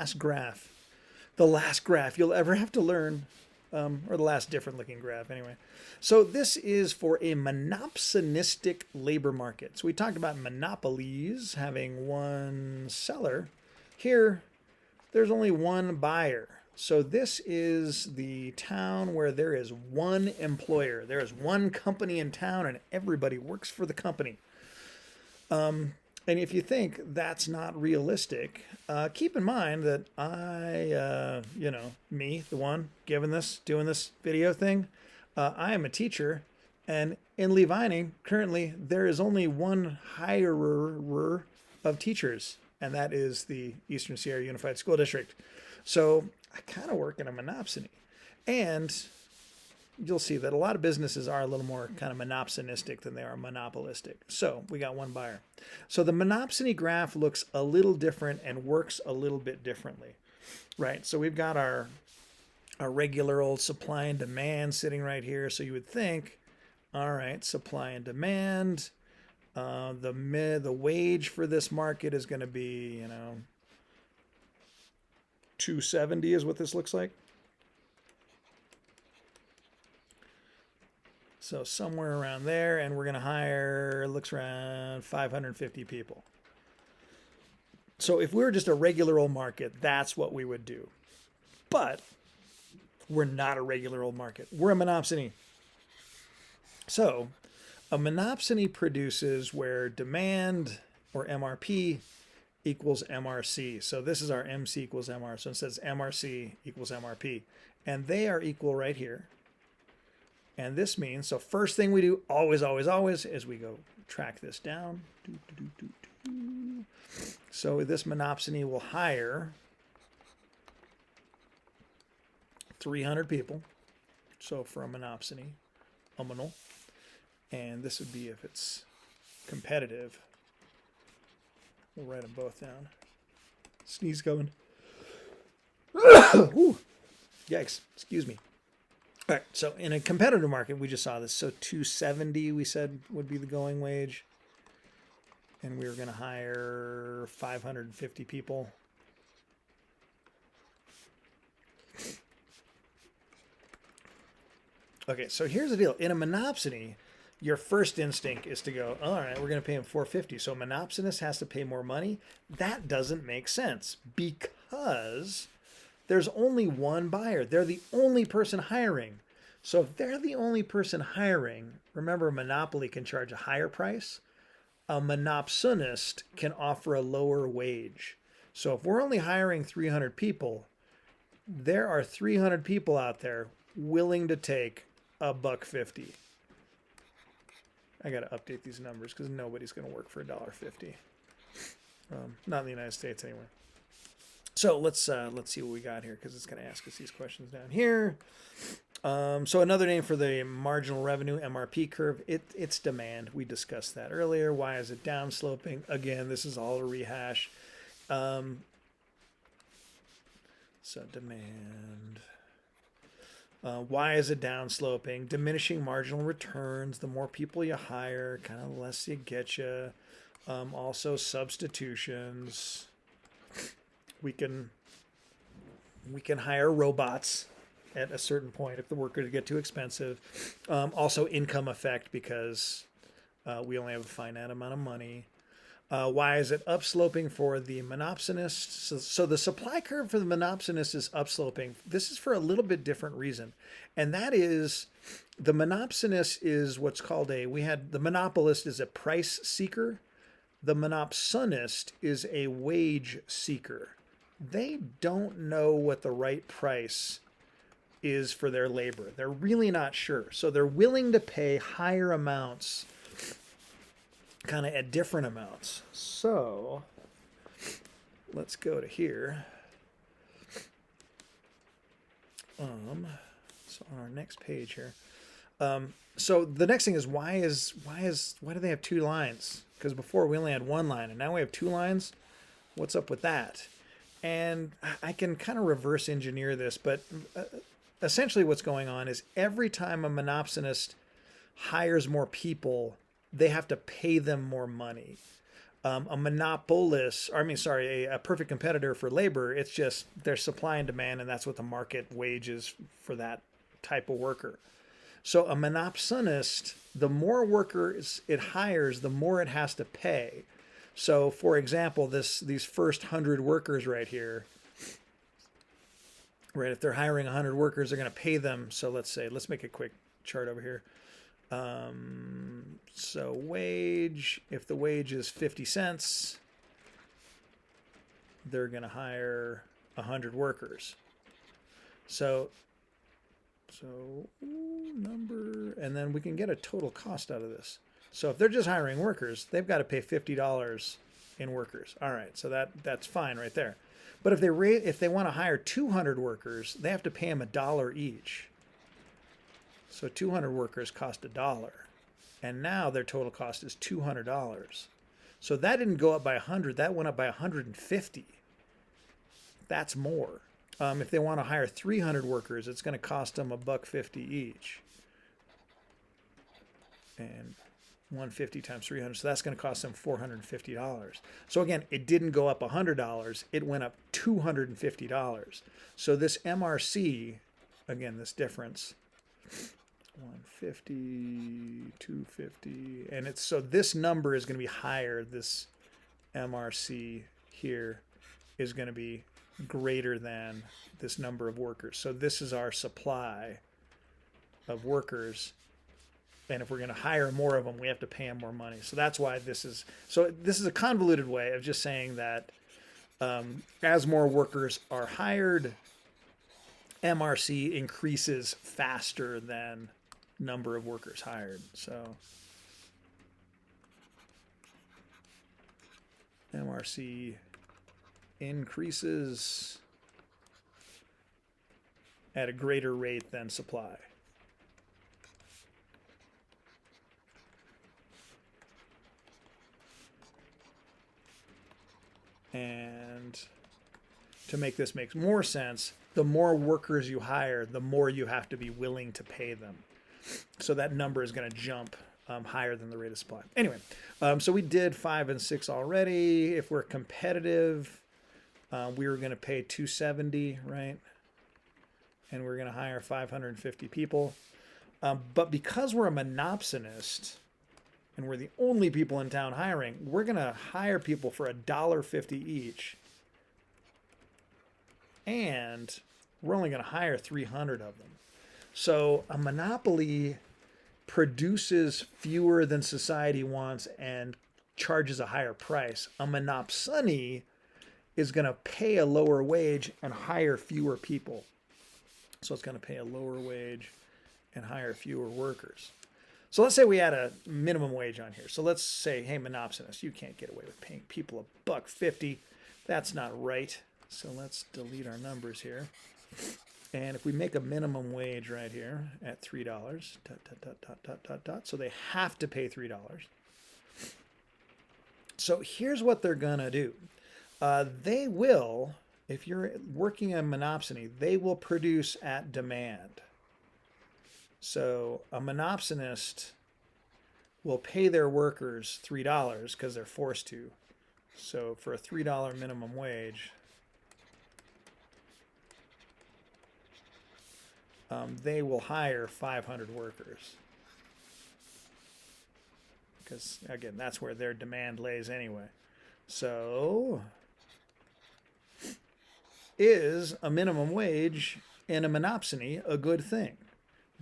last graph. The last graph you'll ever have to learn, or the last different looking graph anyway. So this is for a monopsonistic labor market. So we talked about monopolies having one seller. Here, there's only one buyer. So this is the town where there is one employer. There is one company in town and everybody works for the company. And if you think that's not realistic, keep in mind that me, the one doing this video thing, I am a teacher. And in Lee Vining, currently, there is only one hirer of teachers, and that is the Eastern Sierra Unified School District. So I kind of work in a monopsony. And you'll see that a lot of businesses are a little more kind of monopsonistic than they are monopolistic. So we got one buyer. So the monopsony graph looks a little different and works a little bit differently, right? So we've got our regular old supply and demand sitting right here. So you would think, all right, supply and demand, the wage for this market is going to be, 270 is what this looks like. So somewhere around there, and we're going to hire, it looks around 550 people. So if we were just a regular old market, that's what we would do. But we're not a regular old market. We're a monopsony. So a monopsony produces where demand, or MRP, equals MRC. So this is our MC equals MR. So it says MRC equals MRP. And they are equal right here. And this means, so first thing we do, always, is we go track this down. So this monopsony will hire 300 people. So for a monopsony, and this would be if it's competitive. We'll write them both down. Sneeze coming. Ooh. Yikes, excuse me. All right, so in a competitive market, we just saw this. So 270, we said, would be the going wage. And we were going to hire 550 people. Okay, so here's the deal. In a monopsony, your first instinct is to go, all right, we're going to pay him 450. So a monopsonist has to pay more money. That doesn't make sense because there's only one buyer. They're the only person hiring. So if they're the only person hiring, remember, a monopoly can charge a higher price. A monopsonist can offer a lower wage. So if we're only hiring 300 people, there are 300 people out there willing to take $1.50. I got to update these numbers because nobody's going to work for $1.50. Not in the United States anyway. So let's see what we got here because it's going to ask us these questions down here. So another name for the marginal revenue MRP curve, it's demand. We discussed that earlier. Why is it downsloping? Again, this is all a rehash. So demand. Why is it downsloping? Diminishing marginal returns. The more people you hire, kind of less you get you. Also substitutions. We can hire robots at a certain point if the workers get too expensive. Also income effect because we only have a finite amount of money. Why is it upsloping for the monopsonist? So the supply curve for the monopsonist is upsloping. This is for a little bit different reason. And that is the monopsonist is what's called the monopolist is a price seeker. The monopsonist is a wage seeker. They don't know what the right price is for their labor. They're really not sure. So they're willing to pay higher amounts kind of at different amounts. So let's go to here. So on our next page here. So the next thing is why do they have two lines? Because before we only had one line and now we have two lines. What's up with that? And I can kind of reverse engineer this, but essentially what's going on is every time a monopsonist hires more people, they have to pay them more money. A monopolist, or I mean, sorry, a perfect competitor for labor, it's just there's supply and demand, and that's what the market wage is for that type of worker. So a monopsonist, the more workers it hires, the more it has to pay. So, for example, these first 100 workers right here, right? If they're hiring 100 workers, they're going to pay them. So let's make a quick chart over here. So wage, if the wage is 50 cents, they're going to hire 100 workers. So number, and then we can get a total cost out of this. So if they're just hiring workers, they've got to pay $50 in workers. All right, so that's fine right there. But if they want to hire 200 workers, they have to pay them $1 each. So 200 workers cost $1, and now their total cost is $200. So that didn't go up by 100; that went up by 150. That's more. If they want to hire 300 workers, it's going to cost them $1.50 each. And 150 times 300, so that's going to cost them $450. So again, it didn't go up $100; it went up $250. So this MRC, again, this difference. 150, 250, and it's so this number is going to be higher. This MRC here is going to be greater than this number of workers. So this is our supply of workers, and if we're going to hire more of them, we have to pay them more money. So that's why this is a convoluted way of just saying that as more workers are hired, MRC increases faster than number of workers hired. So MRC increases at a greater rate than supply. And to make this make more sense, the more workers you hire, the more you have to be willing to pay them. So that number is going to jump higher than the rate of supply. Anyway, so we did 5 and 6 already. If we're competitive, we were going to pay $270, right? And we're going to hire 550 people. But because we're a monopsonist and we're the only people in town hiring, we're going to hire people for $1.50 each. And we're only going to hire 300 of them. So a monopoly produces fewer than society wants and charges a higher price. A monopsony is going to pay a lower wage and hire fewer people. So it's going to pay a lower wage and hire fewer workers. So let's say we add a minimum wage on here. So let's say, hey, monopsonist, you can't get away with paying people $1.50. That's not right. So let's delete our numbers here. And if we make a minimum wage right here at $3, so they have to pay $3. So here's what they're going to do. They will, if you're working in monopsony, they will produce at demand. So a monopsonist will pay their workers $3 because they're forced to. So for a $3 minimum wage, they will hire 500 workers. Because, again, that's where their demand lays anyway. So, is a minimum wage in a monopsony a good thing?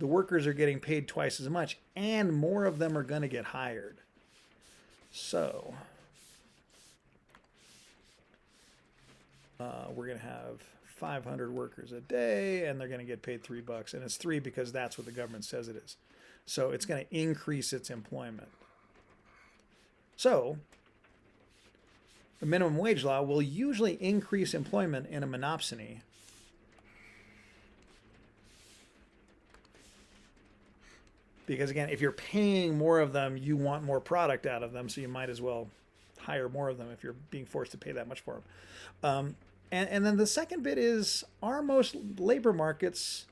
The workers are getting paid twice as much, and more of them are going to get hired. So, we're going to have 500 workers a day, and they're going to get paid $3. And it's 3 because that's what the government says it is. So it's going to increase its employment. So the minimum wage law will usually increase employment in a monopsony. Because again, if you're paying more of them, you want more product out of them, so you might as well hire more of them if you're being forced to pay that much for them. And then the second bit is, are most labor markets,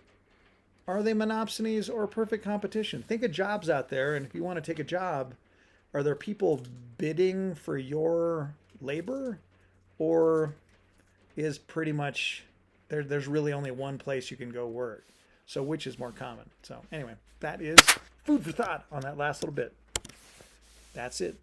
are they monopsonies or perfect competition? Think of jobs out there, and if you want to take a job, Are there people bidding for your labor, or is pretty much there's really only one place you can go work? So which is more common? So anyway, that is food for thought on that last little bit. That's it.